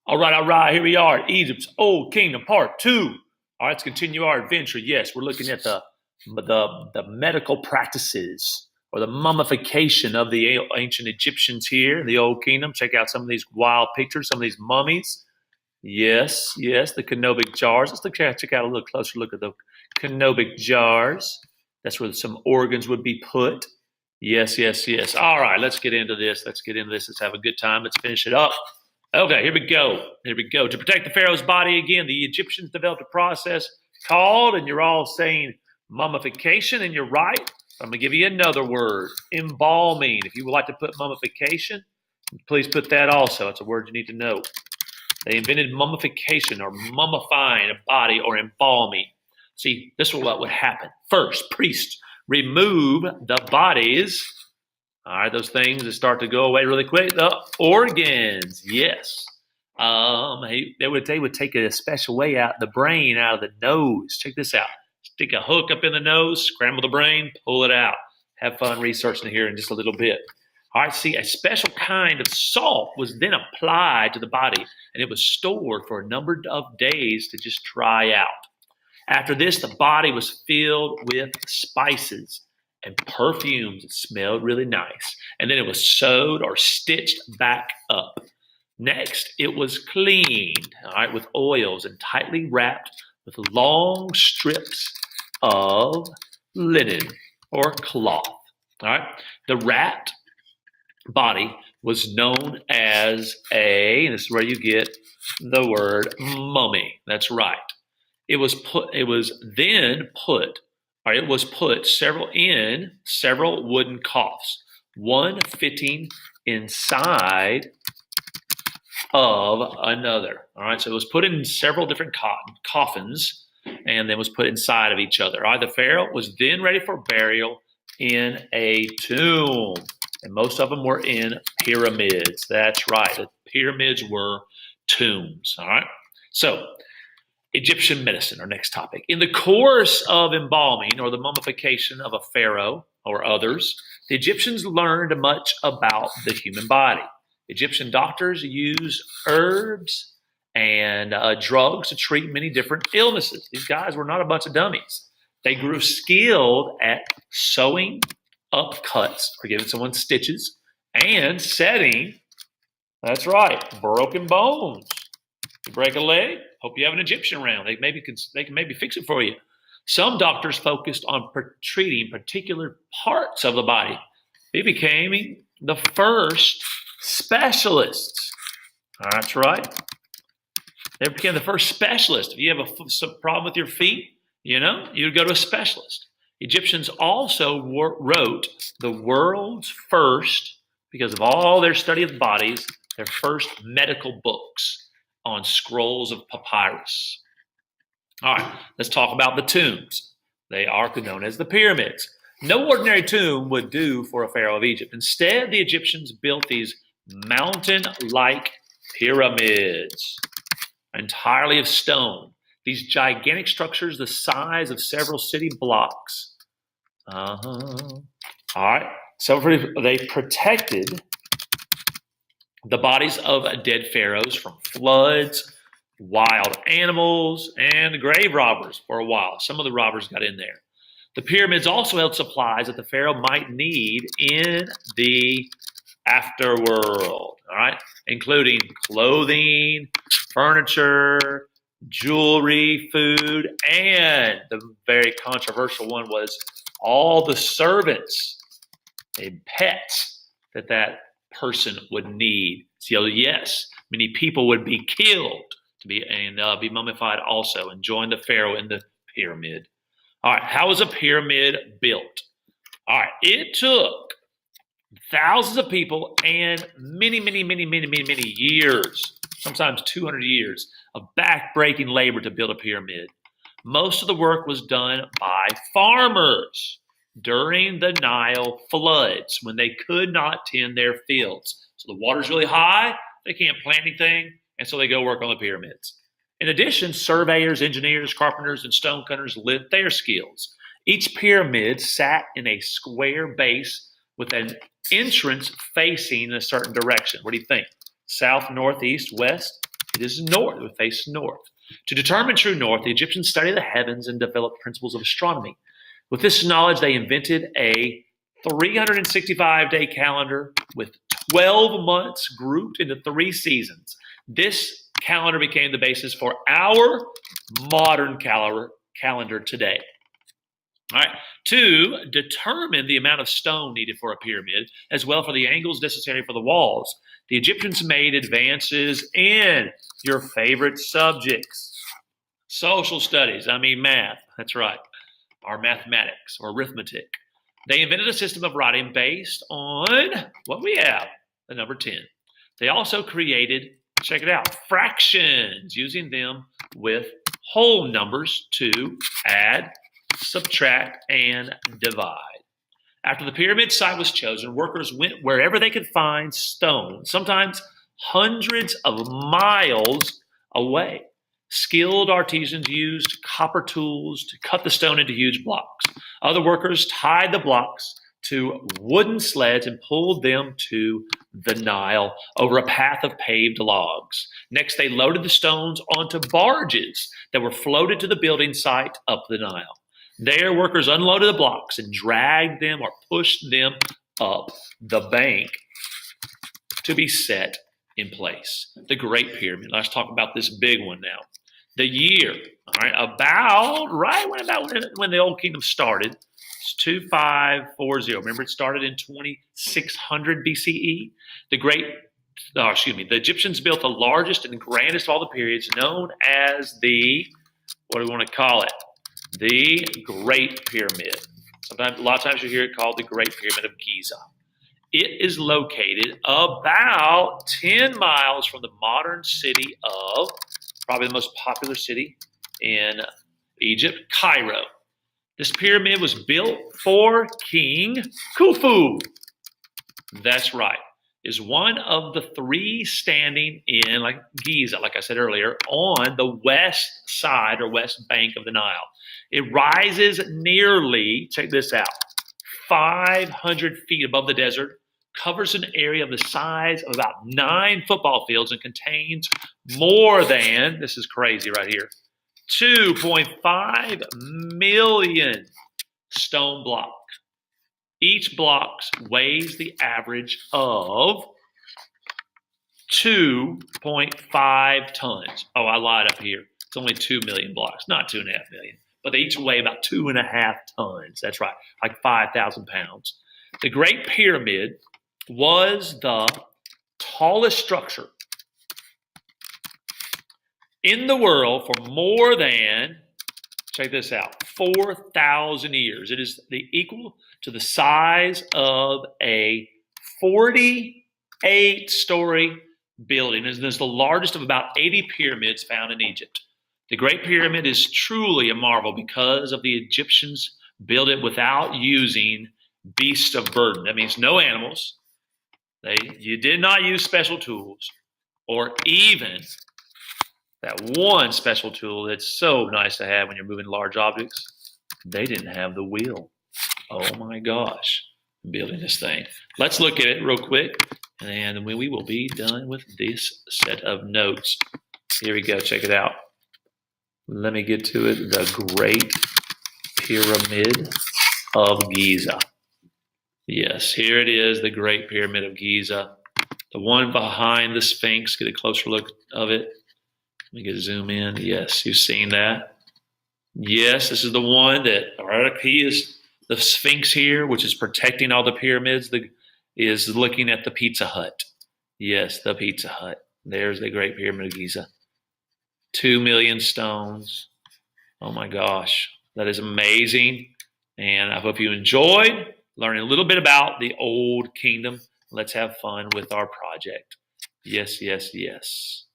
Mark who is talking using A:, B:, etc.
A: All right, here we are. Egypt's Old Kingdom, Part 2. All right, let's continue our adventure. Yes, we're looking at the medical practices or the mummification of the ancient Egyptians here in the Old Kingdom. Check out some of these wild pictures, some of these mummies. Yes, the canopic jars. Let's check out a little closer look at the canopic jars. That's where some organs would be put. Yes. All right, let's get into this. Let's have a good time. Let's finish it up. Okay, here we go. To protect the pharaoh's body again, the Egyptians developed a process called, and you're all saying mummification, and you're right. I'm going to give you another word, embalming. If you would like to put mummification, please put that also. It's a word you need to know. They invented mummification, or mummifying a body, or embalming. See, this is what would happen. First, priests remove the bodies. All right, those things that start to go away really quick. The organs, yes. They would take a special way out the brain out of the nose. Check this out. Stick a hook up in the nose, scramble the brain, pull it out. Have fun researching here in just a little bit. All right, see, a special kind of salt was then applied to the body, and it was stored for a number of days to just dry out. After this, the body was filled with spices and perfumes. It smelled really nice. And then it was sewed or stitched back up. Next, it was cleaned, all right, with oils and tightly wrapped with long strips of linen or cloth. All right, the wrapped body was known as and this is where you get the word mummy. That's right. It was put several wooden coffins, one fitting inside of another. All right, so it was put in several different coffins and then was put inside of each other. All right, the pharaoh was then ready for burial in a tomb, and most of them were in pyramids. That's right, the pyramids were tombs. All right, so Egyptian medicine, our next topic. In the course of embalming or the mummification of a pharaoh or others, the Egyptians learned much about the human body. Egyptian doctors used herbs and drugs to treat many different illnesses. These guys were not a bunch of dummies. They grew skilled at sewing up cuts or giving someone stitches and setting, that's right, broken bones. You break a leg, hope you have an Egyptian around. They can maybe fix it for you. Some doctors focused on treating particular parts of the body. They became the first specialists. That's right. They became the first specialists. If you have some problem with your feet, you'd go to a specialist. Egyptians also wrote the world's first, because of all their study of bodies, their first medical books on scrolls of papyrus. All right, let's talk about the tombs. They are known as the pyramids. No ordinary tomb would do for a pharaoh of Egypt. Instead, the Egyptians built these mountain-like pyramids, entirely of stone. These gigantic structures the size of several city blocks. All right, so they protected the bodies of dead pharaohs from floods, wild animals, and grave robbers for a while. Some of the robbers got in there. The pyramids also held supplies that the pharaoh might need in the afterworld, all right, including clothing, furniture, jewelry, food, and the very controversial one was all the servants and pets that person would need. So yes, many people would be killed to be mummified also and join the pharaoh in the pyramid. All right, how was a pyramid built? All right, it took thousands of people and many years, sometimes 200 years of back-breaking labor to build a pyramid. Most of the work was done by farmers during the Nile floods when they could not tend their fields. So the water's really high, they can't plant anything, and so they go work on the pyramids. In addition, surveyors, engineers, carpenters, and stonecutters lent their skills. Each pyramid sat in a square base with an entrance facing in a certain direction. What do you think? South, north, east, west? It is north. It would face north. To determine true north, the Egyptians studied the heavens and developed principles of astronomy. With this knowledge, they invented a 365-day calendar with 12 months grouped into 3 seasons. This calendar became the basis for our modern calendar today. All right, to determine the amount of stone needed for a pyramid, as well for the angles necessary for the walls, the Egyptians made advances in your favorite subjects. Social studies, math, that's right, or mathematics, or arithmetic. They invented a system of writing based on what we have, the number 10. They also created, check it out, fractions, using them with whole numbers to add, subtract, and divide. After the pyramid site was chosen, workers went wherever they could find stone, sometimes hundreds of miles away. Skilled artisans used copper tools to cut the stone into huge blocks. Other workers tied the blocks to wooden sleds and pulled them to the Nile over a path of paved logs. Next, they loaded the stones onto barges that were floated to the building site up the Nile. There, workers unloaded the blocks and dragged them or pushed them up the bank to be set in place. The Great Pyramid. Let's talk about this big one now. The year, all right, about when the Old Kingdom started. It's 2540. Remember, it started in 2600 BCE. The Egyptians built the largest and grandest of all the periods, known as what do we want to call it? The Great Pyramid. A lot of times you hear it called the Great Pyramid of Giza. It is located about 10 miles from the modern city of, probably the most popular city in Egypt, Cairo. This pyramid was built for King Khufu. That's right. Is one of the 3 standing in like Giza, like I said earlier, on the west side or west bank of the Nile. It rises nearly, check this out, 500 feet above the desert, covers an area of the size of about 9 football fields, and contains more than, this is crazy right here, 2.5 million stone blocks. Each block weighs the average of 2.5 tons. Oh, I lied up here. It's only 2 million blocks, not 2.5 million. But they each weigh about 2.5 tons. That's right, like 5,000 pounds. The Great Pyramid was the tallest structure in the world for more than, check this out, 4,000 years. It is equal to the size of a 48-story building. It is the largest of about 80 pyramids found in Egypt. The Great Pyramid is truly a marvel because of the Egyptians built it without using beasts of burden. That means no animals. You did not use special tools, or even that one special tool that's so nice to have when you're moving large objects. They didn't have the wheel. Oh my gosh, building this thing. Let's look at it real quick, and then we will be done with this set of notes. Here we go, check it out. Let me get to it. The Great Pyramid of Giza. Yes, here it is, the Great Pyramid of Giza. The one behind the Sphinx. Get a closer look of it. Let me get a zoom in. Yes, you've seen that. Yes, this is the one that, all right, he is the Sphinx here, which is protecting all the pyramids, is looking at the Pizza Hut. Yes, the Pizza Hut. There's the Great Pyramid of Giza. 2 million stones. Oh my gosh, that is amazing. And I hope you enjoyed learning a little bit about the Old Kingdom. Let's have fun with our project. Yes, yes, yes.